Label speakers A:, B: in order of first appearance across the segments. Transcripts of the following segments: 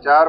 A: 4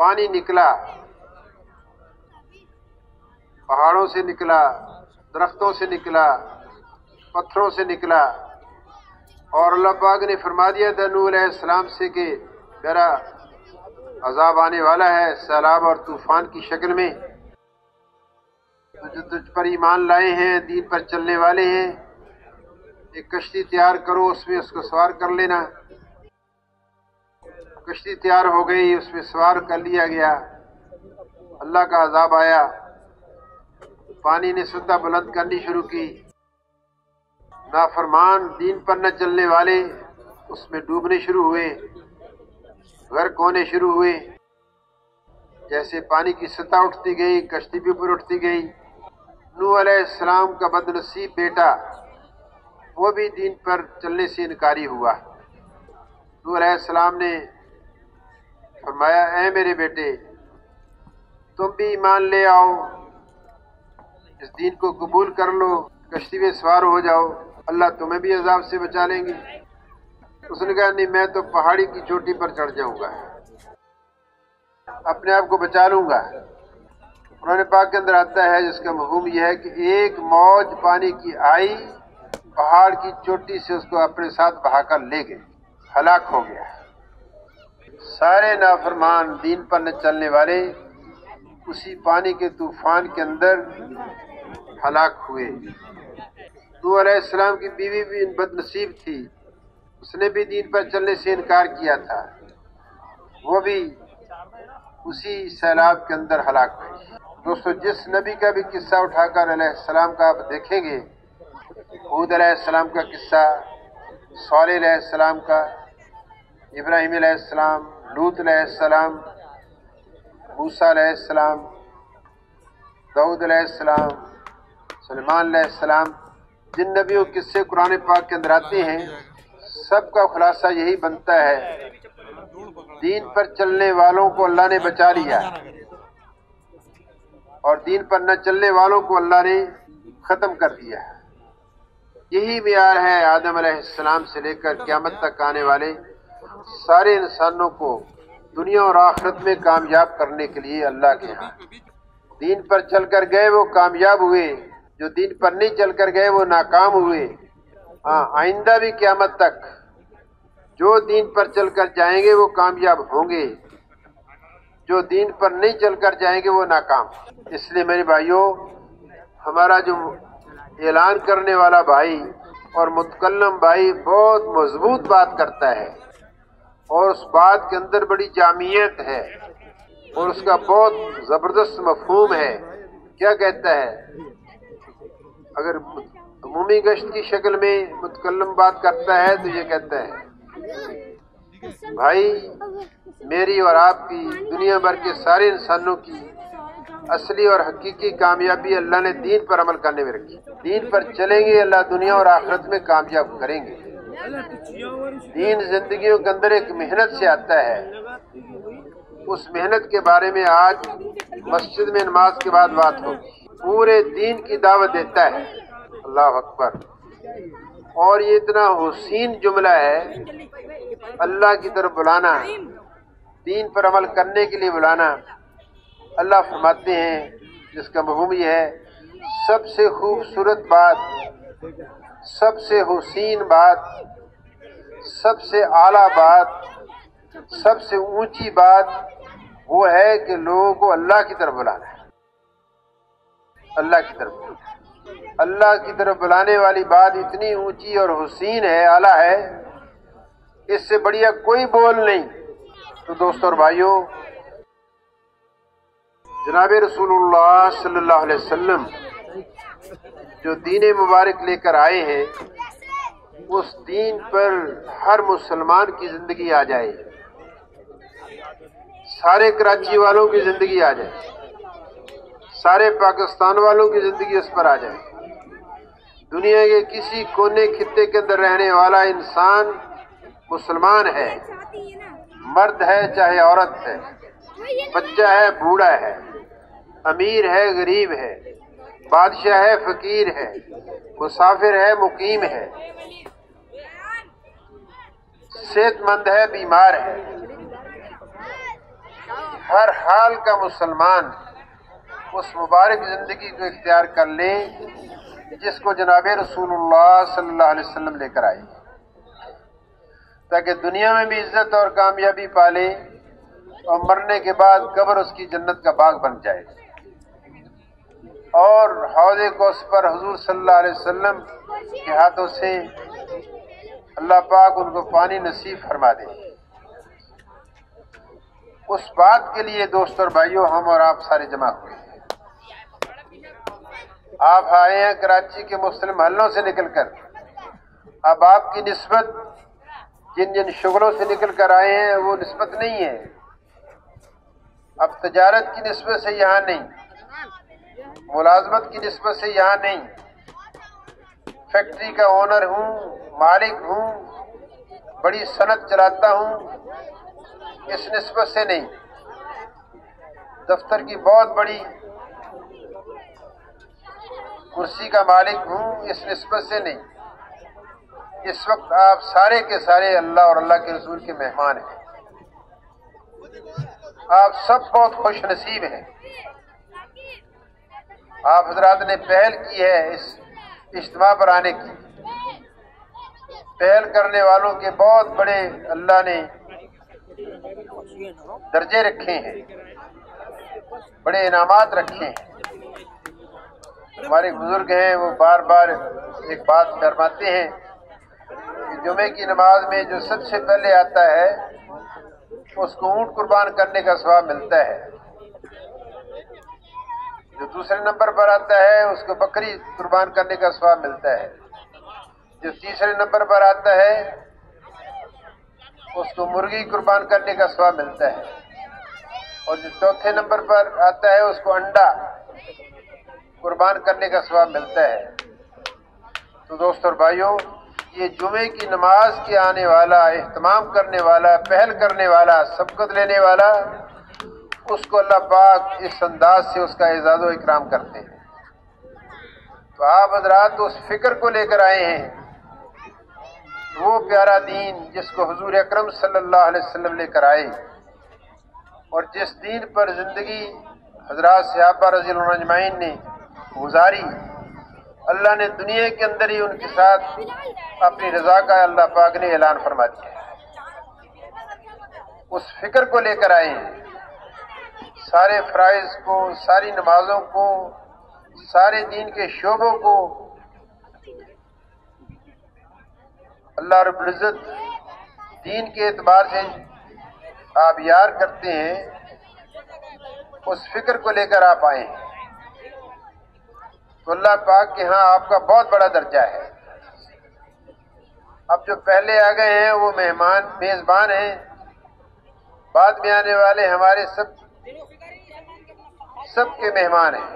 A: پانی نکلا، پہاڑوں سے نکلا، درختوں سے نکلا، پتھروں سے نکلا، اور اللہ پاک نے فرما دیا تھا نوح علیہ السلام سے کہ میرا عذاب آنے والا ہے سیلاب اور طوفان کی شکل میں، جو تجھ پر ایمان لائے ہیں، دین پر چلنے والے ہیں، ایک کشتی تیار کرو، اس میں اس کو سوار کر لینا۔ کشتی تیار ہو گئی، اس میں سوار کر لیا گیا۔ اللہ کا عذاب آیا، پانی نے سطح بلند کرنی شروع کی، نافرمان دین پر نہ چلنے والے اس میں ڈوبنے شروع ہوئے، غرق ہونے شروع ہوئے۔ جیسے پانی کی سطح اٹھتی گئی، کشتی بھی اوپر اٹھتی گئی۔ نوح علیہ السلام کا بد نصیب بیٹا وہ بھی دین پر چلنے سے انکاری ہوا۔ نوح علیہ السلام نے فرمایا اے میرے بیٹے تم بھی ایمان لے آؤ، اس دین کو قبول کر لو، کشتی میں سوار ہو جاؤ، اللہ تمہیں بھی عذاب سے بچا لیں گے۔ اس نے کہا نہیں، میں تو پہاڑی کی چوٹی پر چڑھ جاؤں گا، اپنے آپ کو بچا لوں گا۔ قرآن پاک کے اندر آتا ہے جس کا مفہوم یہ ہے کہ ایک موج پانی کی آئی، پہاڑ کی چوٹی سے اس کو اپنے ساتھ بہا کر لے گئے، ہلاک ہو گیا۔ سارے نافرمان دین پر نہ چلنے والے اسی پانی کے طوفان کے اندر ہلاک ہوئے۔ نوح علیہ السلام کی بیوی بھی بد نصیب تھی، اس نے بھی دین پر چلنے سے انکار کیا تھا، وہ بھی اسی سیلاب کے اندر ہلاک ہوئی۔ دوستو جس نبی کا بھی قصہ اٹھا کر علیہ السلام کا آپ دیکھیں گے، ہود علیہ السلام کا قصہ، صالح علیہ السلام کا، ابراہیم علیہ السلام، لوط علیہ السلام، موسیٰ علیہ السلام، داؤد علیہ السلام، سلیمان علیہ السلام، جن نبیوں کے قصے قرآن پاک کے اندر آتے ہیں سب کا خلاصہ یہی بنتا ہے، دین پر چلنے والوں کو اللہ نے بچا لیا اور دین پر نہ چلنے والوں کو اللہ نے ختم کر دیا۔ یہی معیار ہے آدم علیہ السلام سے لے کر قیامت تک آنے والے سارے انسانوں کو دنیا اور آخرت میں کامیاب کرنے کے لیے اللہ کے ہاں۔ دین پر چل کر گئے وہ کامیاب ہوئے، جو دین پر نہیں چل کر گئے وہ ناکام ہوئے۔ آئندہ بھی قیامت تک جو دین پر چل کر جائیں گے وہ کامیاب ہوں گے، جو دین پر نہیں چل کر جائیں گے وہ ناکام۔ اس لیے میرے بھائیوں، ہمارا جو اعلان کرنے والا بھائی اور متکلم بھائی بہت مضبوط بات کرتا ہے اور اس بات کے اندر بڑی جامعیت ہے اور اس کا بہت زبردست مفہوم ہے۔ کیا کہتا ہے؟ اگر عمومی گشت کی شکل میں متکلم بات کرتا ہے تو یہ کہتا ہے بھائی میری اور آپ کی، دنیا بھر کے سارے انسانوں کی اصلی اور حقیقی کامیابی اللہ نے دین پر عمل کرنے میں رکھی۔ دین پر چلیں گے اللہ دنیا اور آخرت میں کامیاب کریں گے۔ دین زندگیوں کے اندر ایک محنت سے آتا ہے، اس محنت کے بارے میں آج مسجد میں نماز کے بعد بات ہوگی۔ پورے دین کی دعوت دیتا ہے، اللہ اکبر۔ اور یہ اتنا حسین جملہ ہے، اللہ کی طرف بلانا، دین پر عمل کرنے کے لیے بلانا۔ اللہ فرماتے ہیں جس کا مفہوم یہ ہے، سب سے خوبصورت بات، سب سے حسین بات، سب سے اعلیٰ بات، سب سے اونچی بات وہ ہے کہ لوگوں کو اللہ کی طرف بلانا ہے۔ اللہ کی طرف، اللہ کی طرف بلانے والی بات اتنی اونچی اور حسین ہے، اعلیٰ ہے، اس سے بڑھیا کوئی بول نہیں۔ تو دوستو اور بھائیوں، جناب رسول اللہ صلی اللہ علیہ وسلم جو دین مبارک لے کر آئے ہیں، اس دین پر ہر مسلمان کی زندگی آ جائے، سارے کراچی والوں کی زندگی آ جائے، سارے پاکستان والوں کی زندگی اس پر آ جائے، دنیا کے کسی کونے خطے کے اندر رہنے والا انسان مسلمان ہے، مرد ہے چاہے عورت ہے، بچہ ہے بوڑھا ہے، امیر ہے غریب ہے، بادشاہ ہے فقیر ہے، مسافر ہے مقیم ہے، صحت مند ہے بیمار ہے، ہر حال کا مسلمان اس مبارک زندگی کو اختیار کر لے جس کو جناب رسول اللہ صلی اللہ علیہ وسلم لے کر آئے، تاکہ دنیا میں بھی عزت اور کامیابی پالے اور مرنے کے بعد قبر اس کی جنت کا باغ بن جائے، اور حوض کوثر پر حضور صلی اللہ علیہ وسلم کے ہاتھوں سے اللہ پاک ان کو پانی نصیب فرما دے۔ اس بات کے لیے دوست اور بھائیوں ہم اور آپ سارے جمع ہوئے ہیں۔ آپ آئے ہیں کراچی کے مختلف محلوں سے نکل کر، اب آپ کی نسبت جن جن شغلوں سے نکل کر آئے ہیں وہ نسبت نہیں ہے، اب تجارت کی نسبت سے یہاں نہیں، ملازمت کی نسبت سے یہاں نہیں، فیکٹری کا اونر ہوں، مالک ہوں، بڑی صنعت چلاتا ہوں، اس نسبت سے نہیں، دفتر کی بہت بڑی کرسی کا مالک ہوں، اس نسبت سے نہیں۔ اس وقت آپ سارے کے سارے اللہ اور اللہ کے رسول کے مہمان ہیں، آپ سب بہت خوش نصیب ہیں۔ آپ حضرات نے پہل کی ہے اس اجتماع پر آنے کی، پہل کرنے والوں کے بہت بڑے اللہ نے درجے رکھے ہیں، بڑے انعامات رکھے ہیں۔ ہمارے بزرگ ہیں وہ بار بار ایک بات فرماتے ہیں کہ جمعے کی نماز میں جو سب سے پہلے آتا ہے اس کو اونٹ قربان کرنے کا ثواب ملتا ہے، جو دوسرے نمبر پر آتا ہے اس کو بکری قربان کرنے کا ثواب ملتا ہے، جو تیسرے نمبر پر آتا ہے اس کو مرغی قربان کرنے کا ثواب ملتا ہے، اور جو چوتھے نمبر پر آتا ہے اس کو انڈا قربان کرنے کا ثواب ملتا ہے۔ تو دوست اور بھائیوں، یہ جمعے کی نماز کے آنے والا، اہتمام کرنے والا، پہل کرنے والا، سبقت لینے والا، اس کو اللہ پاک اس انداز سے اس کا اعزاز و اکرام کرتے ہیں۔ تو آپ حضرات اس فکر کو لے کر آئے ہیں، وہ پیارا دین جس کو حضور اکرم صلی اللہ علیہ وسلم لے کر آئے، اور جس دین پر زندگی حضرات صحابہ رضی اللہ عنہم اجمعین نے گزاری، اللہ نے دنیا کے اندر ہی ان کے ساتھ اپنی رضا کا اللہ پاک نے اعلان فرما دیا۔ اس فکر کو لے کر آئے ہیں، سارے فرائض کو، ساری نمازوں کو، سارے دین کے شعبوں کو اللہ رب العزت دین کے اعتبار سے آبیار کرتے ہیں، اس فکر کو لے کر آپ آئے ہیں۔ تو اللہ پاک کے ہاں آپ کا بہت بڑا درجہ ہے۔ اب جو پہلے آ گئے ہیں وہ مہمان میزبان ہیں، بعد میں آنے والے ہمارے سب کے مہمان ہیں۔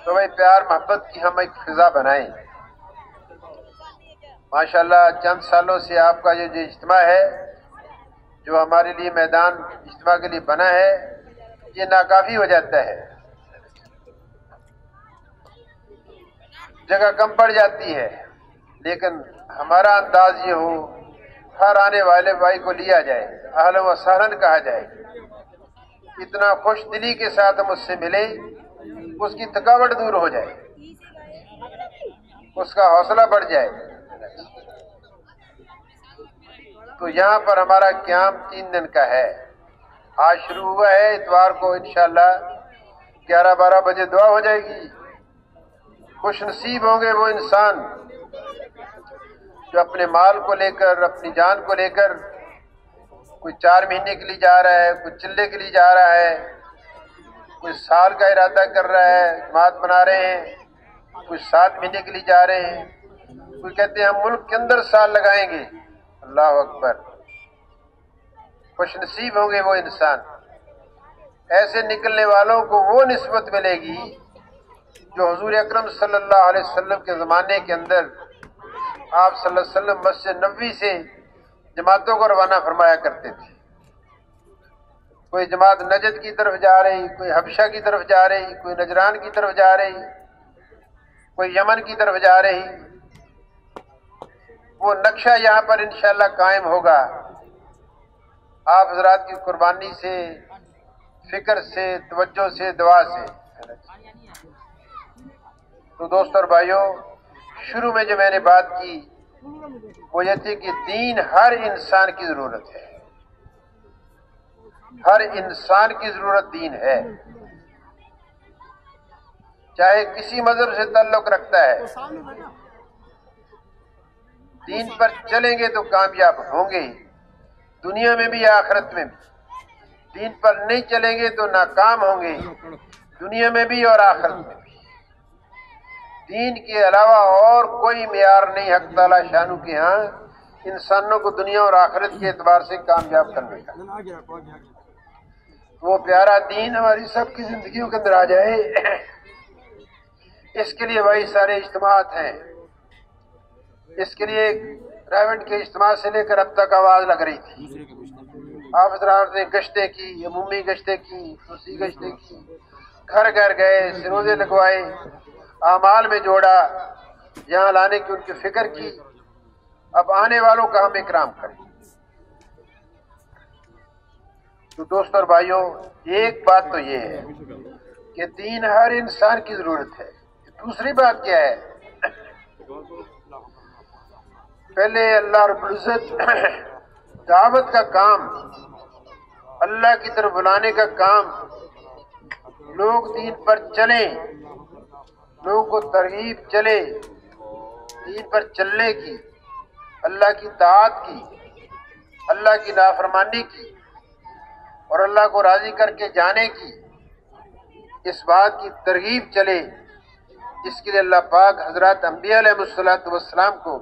A: تو بھائی پیار محبت کی ہم ایک فضا بنائیں۔ ماشاءاللہ چند سالوں سے آپ کا جو اجتماع ہے، جو ہمارے لیے میدان اجتماع کے لیے بنا ہے، یہ ناکافی ہو جاتا ہے، جگہ کم پڑ جاتی ہے، لیکن ہمارا انداز یہ ہو ہر آنے والے بھائی کو لیا جائے، اہلا و سہلا کہا جائے، اتنا خوش دلی کے ساتھ ہم اس سے ملے، اس کی تھکاوٹ دور ہو جائے، اس کا حوصلہ بڑھ جائے۔ تو یہاں پر ہمارا قیام 3 دن کا ہے، آج شروع ہوا ہے، اتوار کو انشاءاللہ 11-12 بجے دعا ہو جائے گی۔ خوش نصیب ہوں گے وہ انسان جو اپنے مال کو لے کر، اپنی جان کو لے کر، کوئی 4 مہینے کے لیے جا رہا ہے، کوئی چلے کے لیے جا رہا ہے، کوئی سال کا ارادہ کر رہا ہے، جماعت بنا رہے ہیں، کوئی 7 مہینے کے لیے جا رہے ہیں، کوئی کہتے ہیں ہم ملک کے اندر سال لگائیں گے۔ اللہ اکبر، خوش نصیب ہوں گے وہ انسان۔ ایسے نکلنے والوں کو وہ نسبت ملے گی جو حضور اکرم صلی اللہ علیہ وسلم کے زمانے کے اندر آپ صلی اللہ علیہ وسلم مسجد نبوی سے جماعتوں کو روانہ فرمایا کرتے تھے۔ کوئی جماعت نجد کی طرف جا رہی، کوئی حبشہ کی طرف جا رہی، کوئی نجران کی طرف جا رہی، کوئی یمن کی طرف جا رہی۔ وہ نقشہ یہاں پر انشاءاللہ قائم ہوگا آپ حضرات کی قربانی سے، فکر سے، توجہ سے، دعا سے۔ تو دوستو اور بھائیوں، شروع میں جو میں نے بات کی وہ یہ تھی کہ دین ہر انسان کی ضرورت ہے، ہر انسان کی ضرورت دین ہے، چاہے کسی مذہب سے تعلق رکھتا ہے، دین پر چلیں گے تو کامیاب ہوں گے، دنیا میں بھی آخرت میں بھی۔ دین پر نہیں چلیں گے تو ناکام ہوں گے، دنیا میں بھی اور آخرت میں بھی۔ دین کے علاوہ اور کوئی معیار نہیں حق تعالی شانو کے ہاں انسانوں کو دنیا اور آخرت کے اعتبار سے کامیاب کرنے کا۔ وہ پیارا دین ہماری سب کی زندگیوں کے اندر آ جائے، اس کے لیے بھائی سارے اجتماعات ہیں، اس کے لیے راوند کے اجتماع سے لے کر اب تک آواز لگ رہی تھی۔ آپ حضرات نے گشتیں کی، عمومی گشتیں کی، خصوصی گشتیں کی، گھر گھر گئے، سروزے لگوائے، اعمال میں جوڑا، یہاں لانے کی ان کی فکر کی۔ اب آنے والوں کا ہم اکرام کریں۔ تو دوستو اور بھائیوں، ایک بات تو یہ ہے کہ دین ہر انسان کی ضرورت ہے۔ دوسری بات کیا ہے؟ پہلے اللہ رب العزت دعوت کا کام، اللہ کی طرف بلانے کا کام، لوگ دین پر چلیں، لوگوں کو ترغیب چلے دین پر چلنے کی، اللہ کی طاعت کی، اللہ کی نافرمانی کی اور اللہ کو راضی کر کے جانے کی، اس بات کی ترغیب چلے جس کے لیے اللہ پاک حضرات انبیاء علیہ السلام کو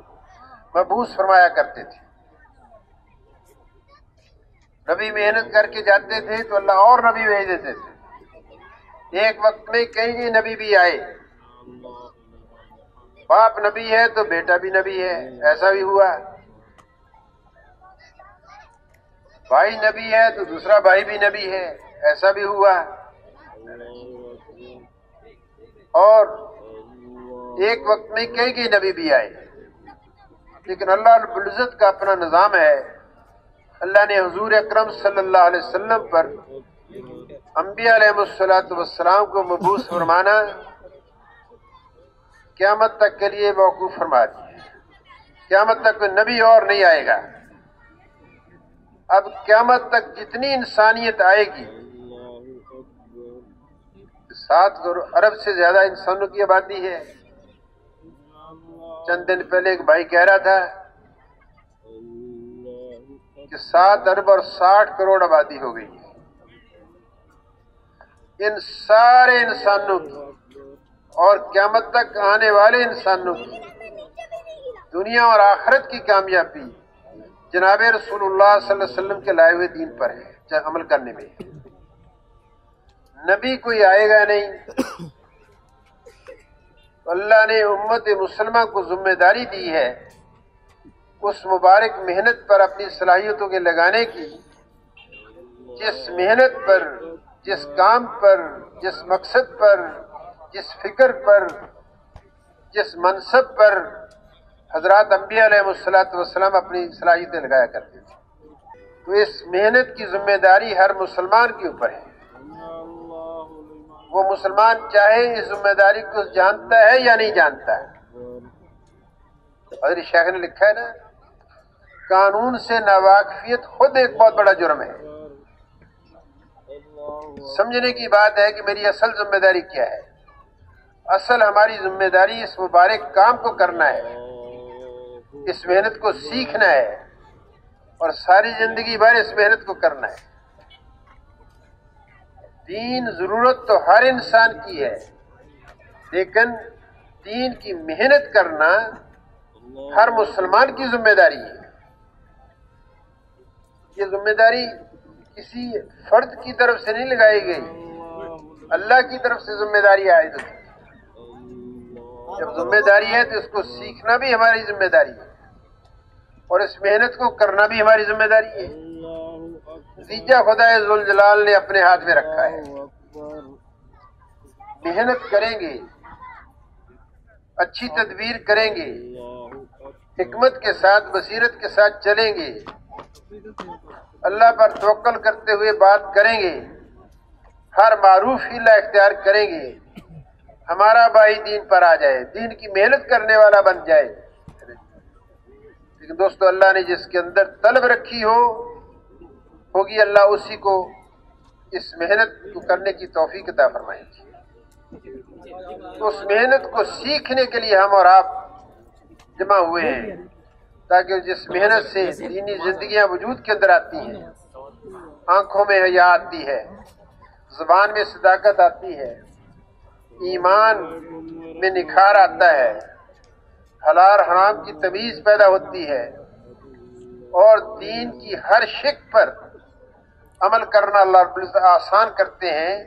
A: مبعوث فرمایا کرتے تھے۔ نبی محنت کر کے جاتے تھے تو اللہ اور نبی بھیج دیتے تھے۔ ایک وقت میں کئی نبی بھی آئے، باپ نبی ہے تو بیٹا بھی نبی ہے، ایسا بھی ہوا۔ بھائی نبی ہے تو دوسرا بھائی بھی نبی ہے، ایسا بھی ہوا۔ اور ایک وقت میں کئی نبی بھی آئے، لیکن اللہ رب العزت کا اپنا نظام ہے۔ اللہ نے حضور اکرم صلی اللہ علیہ وسلم پر انبیاء علیہ السلام کو مبعوث فرمانا قیامت تک کے لیے موقوف فرما دیا۔ قیامت تک کوئی نبی اور نہیں آئے گا۔ اب قیامت تک جتنی انسانیت آئے گی، 7 ارب سے زیادہ انسانوں کی آبادی ہے۔ چند دن پہلے ایک بھائی کہہ رہا تھا کہ 7 ارب اور 60 کروڑ آبادی ہو گئی ہے۔ ان سارے انسانوں کی اور قیامت تک آنے والے انسانوں کی دنیا اور آخرت کی کامیابی جناب رسول اللہ صلی اللہ علیہ وسلم کے لائے ہوئے دین پر ہے، عمل کرنے میں۔ نبی کوئی آئے گا نہیں، اللہ نے امت مسلمہ کو ذمہ داری دی ہے اس مبارک محنت پر اپنی صلاحیتوں کے لگانے کی، جس محنت پر، جس کام پر، جس مقصد پر، جس فکر پر، جس منصب پر حضرات انبیاء علیہ السلام اپنی صلاحیتیں لگایا کرتے تھے۔ تو اس محنت کی ذمہ داری ہر مسلمان کے اوپر ہے۔ وہ مسلمان چاہے اس ذمہ داری کو جانتا ہے یا نہیں جانتا ہے۔ حضرت شیخ نے لکھا ہے نا، قانون سے ناواقفیت خود ایک بہت بڑا جرم ہے۔ سمجھنے کی بات ہے کہ میری اصل ذمہ داری کیا ہے۔ اصل ہماری ذمہ داری اس مبارک کام کو کرنا ہے، اس محنت کو سیکھنا ہے اور ساری زندگی بھر اس محنت کو کرنا ہے۔ دین ضرورت تو ہر انسان کی ہے، لیکن دین کی محنت کرنا ہر مسلمان کی ذمہ داری ہے۔ یہ ذمہ داری کسی فرد کی طرف سے نہیں لگائی گئی، اللہ کی طرف سے ذمہ داری عائد ہوتی ہے۔ جب ذمہ داری ہے تو اس کو سیکھنا بھی ہماری ذمہ داری ہے اور اس محنت کو کرنا بھی ہماری ذمہ داری ہے۔ نتیجہ خدا ذوالجلال نے اپنے ہاتھ میں رکھا ہے۔ محنت کریں گے، اچھی تدبیر کریں گے، حکمت کے ساتھ، بصیرت کے ساتھ چلیں گے اللہ پر توکل کرتے ہوئے بات کریں گے، ہر معروف ہیلا اختیار کریں گے، ہمارا بھائی دین پر آ جائے، دین کی محنت کرنے والا بن جائے۔ لیکن دوستو، اللہ نے جس کے اندر طلب رکھی ہوگی، اللہ اسی کو اس محنت کو کرنے کی توفیق عطا فرمائے گی۔ تو اس محنت کو سیکھنے کے لیے ہم اور آپ جمع ہوئے ہیں، تاکہ جس محنت سے دینی زندگیاں وجود کے اندر آتی ہیں، آنکھوں میں حیا آتی ہے، زبان میں صداقت آتی ہے، ایمان میں نکھار آتا ہے، حلال حرام کی تمیز پیدا ہوتی ہے، اور دین کی ہر شک پر عمل کرنا اللہ رب العزت آسان کرتے ہیں۔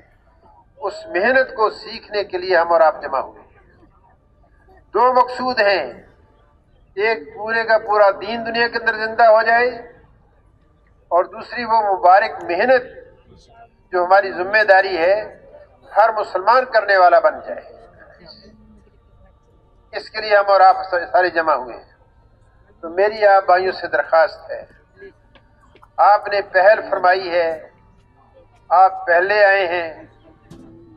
A: اس محنت کو سیکھنے کے لیے ہم اور آپ جمع ہوئے ہیں۔ دو مقصود ہیں، ایک پورے کا پورا دین دنیا کے اندر زندہ ہو جائے، اور دوسری وہ مبارک محنت جو ہماری ذمہ داری ہے ہر مسلمان کرنے والا بن جائے۔ اس کے لیے ہم اور آپ سارے جمع ہوئے ہیں۔ تو میری آپ بھائیوں سے درخواست ہے، آپ نے پہل فرمائی ہے، آپ پہلے آئے ہیں،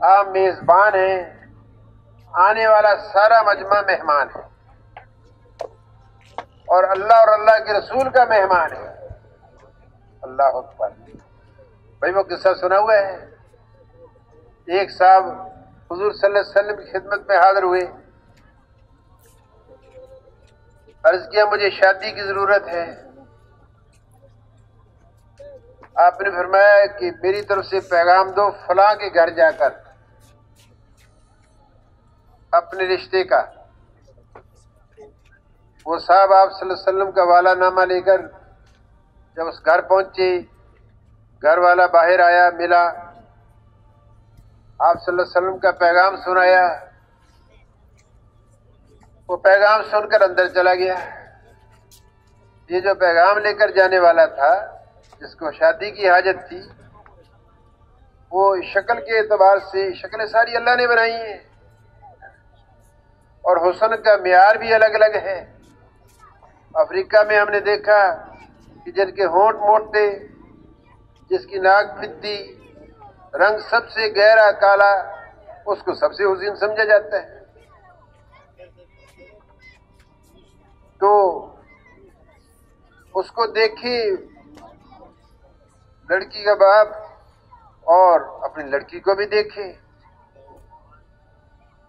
A: آپ میزبان ہیں، آنے والا سارا مجمع مہمان ہے، اور اللہ کے رسول کا مہمان ہے۔ اللہ اکبر۔ بھائی وہ قصہ سنا ہوا ہے، ایک صاحب حضور صلی اللہ علیہ وسلم کی خدمت میں حاضر ہوئے، عرض کیا مجھے شادی کی ضرورت ہے۔ آپ نے فرمایا کہ میری طرف سے پیغام دو فلاں کے گھر جا کر اپنے رشتے کا۔ وہ صاحب آپ صلی اللہ علیہ وسلم کا والا نامہ لے کر جب اس گھر پہنچے، گھر والا باہر آیا، ملا، آپ صلی اللہ علیہ وسلم کا پیغام سنایا، وہ پیغام سن کر اندر چلا گیا۔ یہ جو پیغام لے کر جانے والا تھا، جس کو شادی کی حاجت تھی، وہ شکل کے اعتبار سے شکلیں ساری اللہ نے بنائی ہیں، اور حسن کا معیار بھی الگ الگ ہے۔ افریقہ میں ہم نے دیکھا کہ جن کے ہونٹ موٹے، جس کی ناک پھدی، رنگ سب سے گہرا کالا، اس کو سب سے حسین سمجھا جاتا ہے۔ تو اس کو دیکھے لڑکی کا باپ اور اپنی لڑکی کو بھی دیکھے،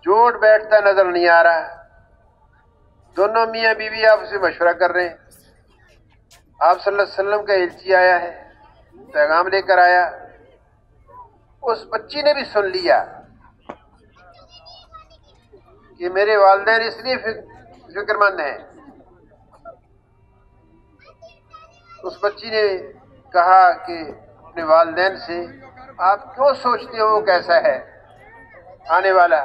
A: جوڑ بیٹھتا نظر نہیں آ رہا۔ دونوں میاں بیوی آپس میں مشورہ کر رہے ہیں۔ آپ صلی اللہ علیہ وسلم کا ایلچی آیا ہے، پیغام لے کر آیا۔ اس بچی نے بھی سن لیا کہ میرے والدین اس لیے فکر مند ہیں۔ اس بچی نے کہا کہ اپنے والدین سے، آپ کیوں سوچتے ہو وہ کیسا ہے آنے والا؟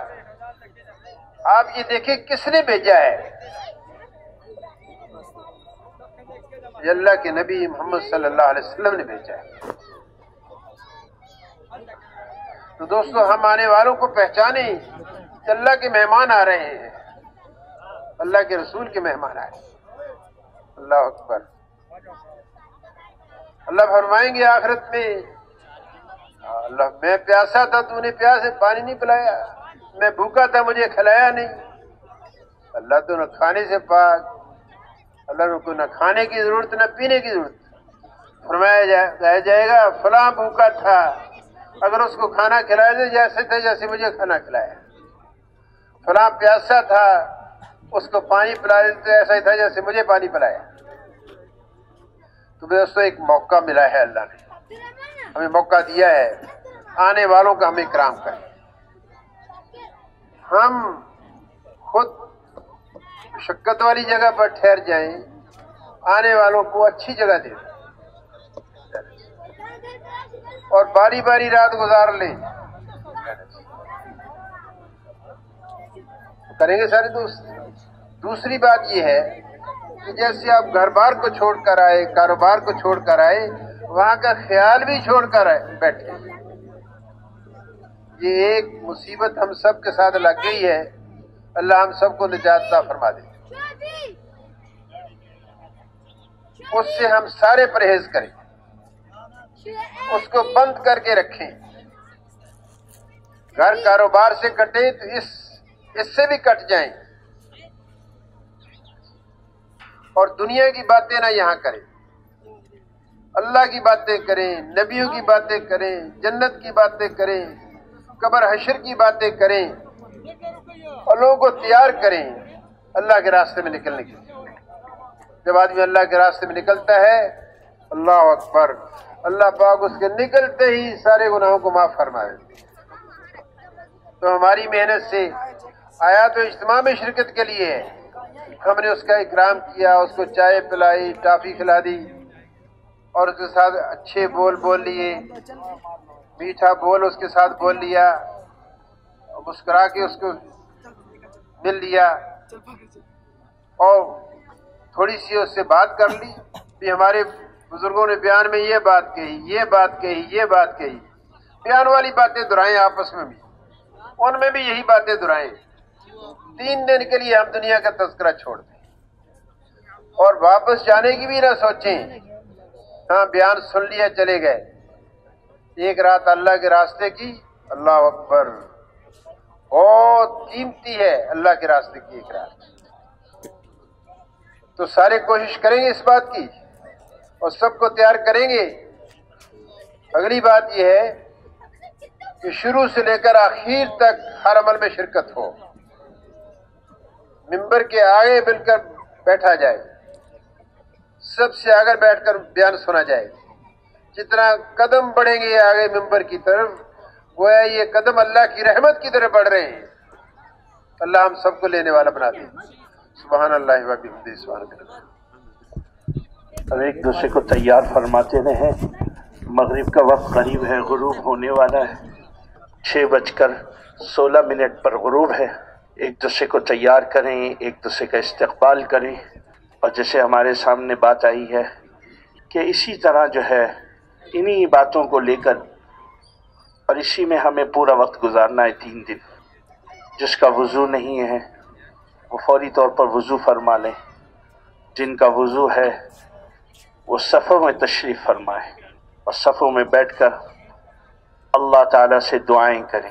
A: آپ یہ دیکھیں کس نے بھیجا ہے؟ یہ اللہ کے نبی محمد صلی اللہ علیہ وسلم نے بھیجا ہے۔ تو دوستو، ہم آنے والوں کو پہچانیں کہ اللہ کے مہمان آ رہے ہیں، اللہ کے رسول کے مہمان آئے۔ اللہ اکبر۔ اللہ فرمائیں گے آخرت میں، اللہ میں پیاسا تھا تو نے پیاسے پانی نہیں پلایا، میں بھوکا تھا مجھے کھلایا نہیں۔ اللہ تو نہ کھانے سے پاک، اللہ کو نہ کھانے کی ضرورت نہ پینے کی ضرورت۔ فرمایا جائے گا فلاں بھوکا تھا، اگر اس کو کھانا کھلایا دے جیسے تھا جیسے مجھے کھانا کھلایا۔ فلاں پیاسا تھا، اس کو پانی پلا دے تو ایسا ہی تھا جیسے مجھے پانی پلایا۔ تو دوستو، ایک موقع ملا ہے، اللہ نے ہمیں موقع دیا ہے، آنے والوں کا ہم اکرام کریں۔ ہم خود مشقت والی جگہ پر ٹھہر جائیں، آنے والوں کو اچھی جگہ دیں، اور باری باری رات گزار لیں۔ کریں گے سارے دوست۔ دوسری بات یہ ہے کہ جیسے آپ گھر بار کو چھوڑ کر آئے، کاروبار کو چھوڑ کر آئے، وہاں کا خیال بھی چھوڑ کر بیٹھے۔ یہ ایک مصیبت ہم سب کے ساتھ لگ گئی ہے، اللہ ہم سب کو نجات عطا فرما دے۔ اس سے ہم سارے پرہیز کریں۔ اس کو بند کر کے رکھیں. گھر کاروبار سے کٹے تو اس سے بھی کٹ جائیں، اور دنیا کی باتیں نہ یہاں کریں. اللہ کی باتیں کریں، نبیوں کی باتیں کریں، جنت کی باتیں کریں، قبر حشر کی باتیں کریں، اور لوگوں کو تیار کریں اللہ کے راستے میں نکلنے کے لیے. جب آدمی اللہ کے راستے میں نکلتا ہے، اللہ اکبر، اللہ پاک اس کے نکلتے ہی سارے گناہوں کو معاف فرمائے. تو ہماری محنت سے آیا تو اجتماع میں شرکت کے لیے ہے. ہم نے اس کا اکرام کیا، اس کو چائے پلائی، ٹافی کھلا دی، اور اس کے ساتھ اچھے بول بول لیے، میٹھا بول اس کے ساتھ بول لیا، مسکرا کے اس کو مل لیا، اور تھوڑی سی اس سے بات کر لی. بھی ہمارے بزرگوں نے بیان میں یہ بات کہی، یہ بات کہی، یہ بات کہی. بیان والی باتیں دہرائیں آپس میں بھی، ان میں بھی یہی باتیں دہرائیں. 3 دن کے لیے ہم دنیا کا تذکرہ چھوڑ دیں اور واپس جانے کی بھی نہ سوچیں. ہاں بیان سن لیا چلے گئے. ایک رات اللہ کے راستے کی، اللہ اکبر، بہت قیمتی ہے اللہ کے راستے کی ایک رات. تو سارے کوشش کریں گے اس بات کی اور سب کو تیار کریں گے. اگلی بات یہ ہے کہ شروع سے لے کر آخر تک ہر عمل میں شرکت ہو. ممبر کے آگے مل کر بیٹھا جائے، سب سے آگے بیٹھ کر بیان سنا جائے. جتنا قدم بڑھیں گے آگے ممبر کی طرف، گویا یہ قدم اللہ کی رحمت کی طرف بڑھ رہے ہیں. اللہ ہم سب کو لینے والا بنا دے. سبحان اللہ و بحمدہ سبحان اللہ.
B: اب ایک دوسرے کو تیار فرماتے رہیں. مغرب کا وقت قریب ہے، غروب ہونے والا ہے. 6:16 پر غروب ہے. ایک دوسرے کو تیار کریں، ایک دوسرے کا استقبال کریں. اور جیسے ہمارے سامنے بات آئی ہے کہ اسی طرح جو ہے انہی باتوں کو لے کر اور اسی میں ہمیں پورا وقت گزارنا ہے 3 دن. جس کا وضو نہیں ہے وہ فوری طور پر وضو فرما لیں. جن کا وضو ہے وہ صفوں میں تشریف فرمائیں اور صفوں میں بیٹھ کر اللہ تعالیٰ سے دعائیں کریں.